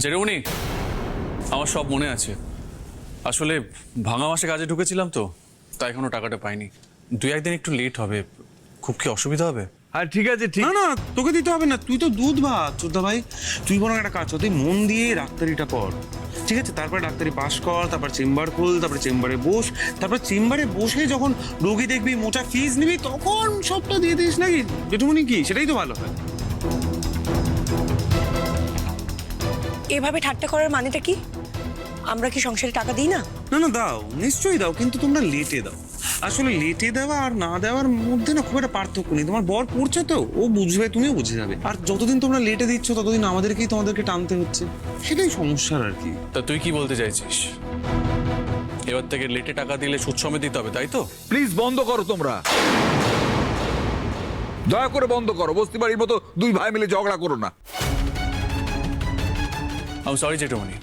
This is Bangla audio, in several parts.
জেরুমনি, আমার সব মনে আছে। আসলে ভাঙা মাসে কাজে ঢুকেছিলাম তো, তাই এখনো টাকাটা পাইনি। 2-1 দিন একটু লেট হবে। খুব কি অসুবিধা হবে? আর ঠিক আছে, ঠিক না না, তোকে দিতে হবে না, তুই তো দুধ ভাত চোদ্দা ভাই। তুই বরং একটা কাজ কর, তুই মন দিয়ে ডাক্তারিটা কর, ঠিক আছে? তারপরে ডাক্তারি পাস কর, তারপর চেম্বার খোল, তারপরে চেম্বারে বস, তারপর চেম্বারে বসে যখন রোগী দেখবি, মোটা ফিস নিবি, তখন সবটা দিয়ে দিস নাকি, যেটুকুনি কি, সেটাই তো ভালো হয়। এভাবে ঠাট্টা করার মানেটা কি? আমরা কি সংসারে টাকা দিই না? না না, দাও, নিশ্চয়ই দাও, কিন্তু তোমরা লেটে দাও। আসলে লেটে দেওয়া আর না দেওয়ার মধ্যে না খুব একটা পার্থক্য নেই। তোমার বর পড়ছে তো, ও বুঝবে, তুমিও বুঝে যাবে। আর যতদিন তোমরা লেটে দিচ্ছ, ততদিন আমাদেরকেই তোমাদেরকে টানতে হচ্ছে, সেটাই সমস্যার আর কি। তা তুই কি বলতে চাইছিস? এবার থেকে লেটে টাকা দিলে সুদ সমেত দিতে হবে, তাই তো? প্লিজ বন্ধ করো তোমরা, দয়া করে বন্ধ করো। বস্তি বাড়ির মতো দুই ভাই মিলে ঝগড়া করো না। আমি সরি জেঠুমনি,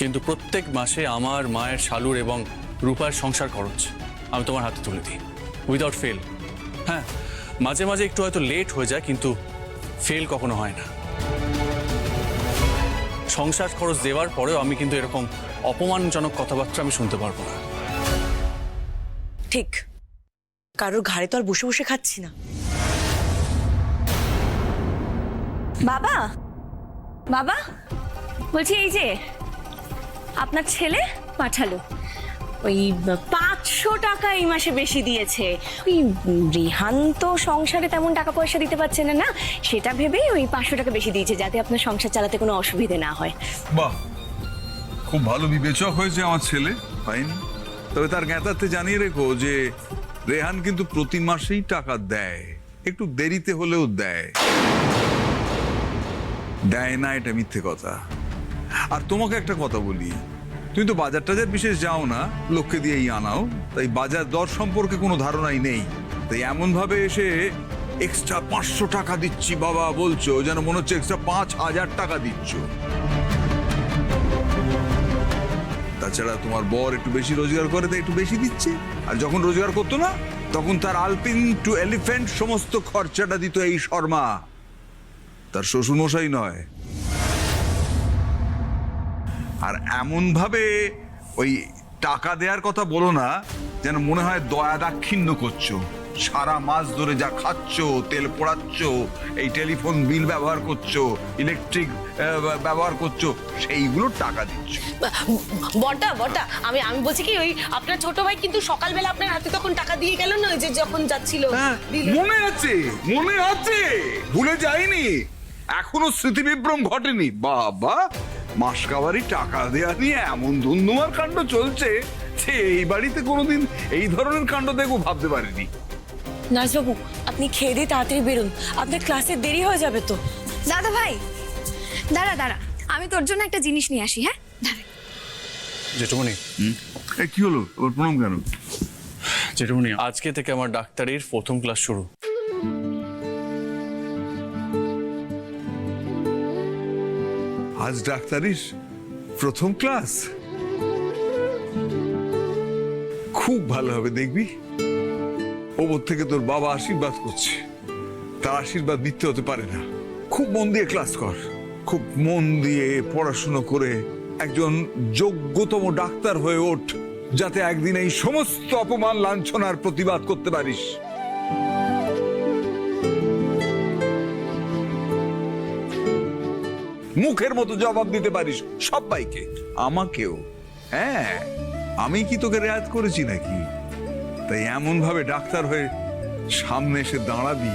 কিন্তু প্রত্যেক মাসে আমার মায়ের, শালুর এবং রূপার সংসার খরচ আমি তোমার হাতে তুলে দিই, উইদাউট ফেল। হ্যাঁ, মাঝে মাঝে একটু হয়তো লেট হয়ে যায়, কিন্তু ফেল কখনো হয় না। সংসার খরচ দেওয়ার পরেও আমি কিন্তু এরকম অপমানজনক কথাবার্তা আমি শুনতে পারবো না। ঠিক, কারোর ঘাড়ে তো আর বসে বসে খাচ্ছি না। বাবা, বাবা, বলছি এই যে আপনার ছেলে পাঠালো, ওই 500 টাকা এই মাসে বেশি দিয়েছে। ওই রিহান তো সংসারে তেমন টাকা পয়সা দিতে পারছে না, সেটা ভেবেই ওই 500 টাকা বেশি দিয়েছে, যাতে আপনার সংসার চালাতে কোনো অসুবিধে না হয়। বাহ, খুব ভালো বিবেচক হয়েছে আমার ছেলে, ফাইন। তবে তার জ্ঞাতার্থে জানিয়ে রেখো যে রেহান কিন্তু প্রতি মাসেই টাকা দেয়, একটু দেরিতে হলেও দেয়। দেয় না এটা মিথ্যে কথা। আর তোমাকে একটা কথা বলি, তুমি তো বাজার টাজার বিশেষ যাও না, লোককে দিয়েই আনাও, তাই বাজার দর সম্পর্কে কোনো ধারণাই নেই। তাই এমন ভাবে এসে এক্সট্রা 500 টাকা দিচ্ছি বাবা বলছো, যেন মনে হচ্ছে এক্সট্রা 5,000 টাকা দিচ্ছ। তাছাড়া তোমার বর একটু বেশি রোজগার করে, তাই একটু বেশি দিচ্ছে। আর যখন রোজগার করতো না, তখন তার আলপিন টু এলিফ্যান্ট সমস্ত খরচাটা দিত এই শর্মা, তার শ্বশুরমশাই নয়। আর এমন ভাবে ওই টাকা দেওয়ার কথা বলো না যেন মনে হয় দয়া দাক্ষিণ্য করছো। সারা মাস ধরে যা খাচ্ছ, তেল পোড়াচ্ছ, এই টেলিফোন বিল ব্যবহার করছো, ইলেকট্রিক ব্যবহার করছো, সেইগুলো টাকা দিচ্ছ। বড়টা আমি বলছি কি, ওই আপনার ছোট ভাই কিন্তু সকালবেলা আপনার হাতে তখন টাকা দিয়ে গেল না, ওই যে যখন যাচ্ছিল। মনে আছে, মনে আছে, ভুলে যাইনি, এখনো স্মৃতিবিভ্রম ঘটেনি। বাবা, মাসকাবারি টাকা দেয়া নিয়ে এমন ধুন্ধুমার কাণ্ড চলছে যে এই বাড়িতে কোনোদিন এই ধরনের কাণ্ড দেখবো ভাবতে পারিনি। নার্সবাবু, আপনি খেয়ে দিয়ে তাড়াতাড়ি বেরোন, আপনার ক্লাসে দেরি হয়ে যাবে তো। দাদা ভাই, দাঁড়া, আমি তোর জন্য একটা জিনিস নিয়ে আসি। হ্যাঁ, দাঁড়া। জেঠুমনি, কি হলো, ওর প্রণাম কেন? জেঠুমনি, আজকে থেকে আমার ডাক্তারির প্রথম ক্লাস শুরু। আজ ডাক্তারির প্রথম ক্লাস? খুব ভালো হবে, দেখবি। ওপর থেকে তোর বাবা আশীর্বাদ করছে, তার আশীর্বাদ মিথ্যে হতে পারে না। খুব মন দিয়ে ক্লাস কর, খুব মন দিয়ে পড়াশুনো করে একজন যোগ্যতম ডাক্তার হয়ে ওঠ, যাতে একদিন এই সমস্ত অপমান লাঞ্ছনার প্রতিবাদ করতে পারিস। মুখের মতো জবাব দিতে পারিস সবাইকে, আমাকেও। হ্যাঁ, আমি কি তোকে রেয়াত করেছি নাকি? তাই এমন ভাবে ডাক্তার হয়ে সামনে এসে দাঁড়াবি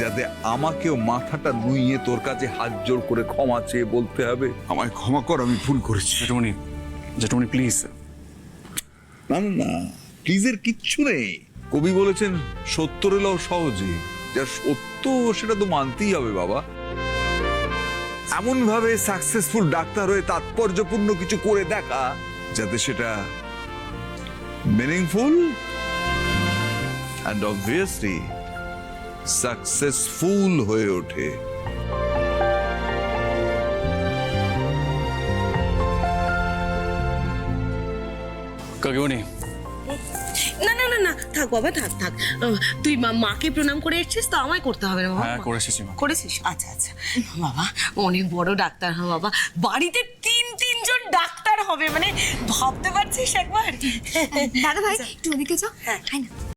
যাতে আমাকেও মাথাটা নুইয়ে তোর কাছে হাত জোড় করে ক্ষমা চেয়ে বলতে হবে, আমায় ক্ষমা কর, আমি ভুল করেছি। জেঠুমনি প্লিজ। না না না, প্লিজের কিচ্ছু নেই। কবি বলেছেন সত্তর এলেও সহজে, যা সত্য সেটা তো মানতেই হবে বাবা। এমন ভাবে সাকসেসফুল ডাক্তার হয়ে তাৎপর্যপূর্ণ কিছু করে দেখা যাতে সেটা মিনিংফুল অ্যান্ড অবভিয়াসলি সাকসেসফুল হয়ে ওঠে। কাকিমণি, না না না না থাক বাবা থাক থাক তুই মাকে প্রণাম করে এসেছিস তো আমায় করতে হবে না বাবা হ্যাঁ করে এসেছি মা। করেছিস আচ্ছা আচ্ছা বাবা অনেক বড় ডাক্তার হ্যাঁ বাবা বাড়িতে তিনজন ডাক্তার হবে মানে ভাবতে পারছিস একবার দাদা ভাই একটু ওদিকে যাও হ্যাঁ না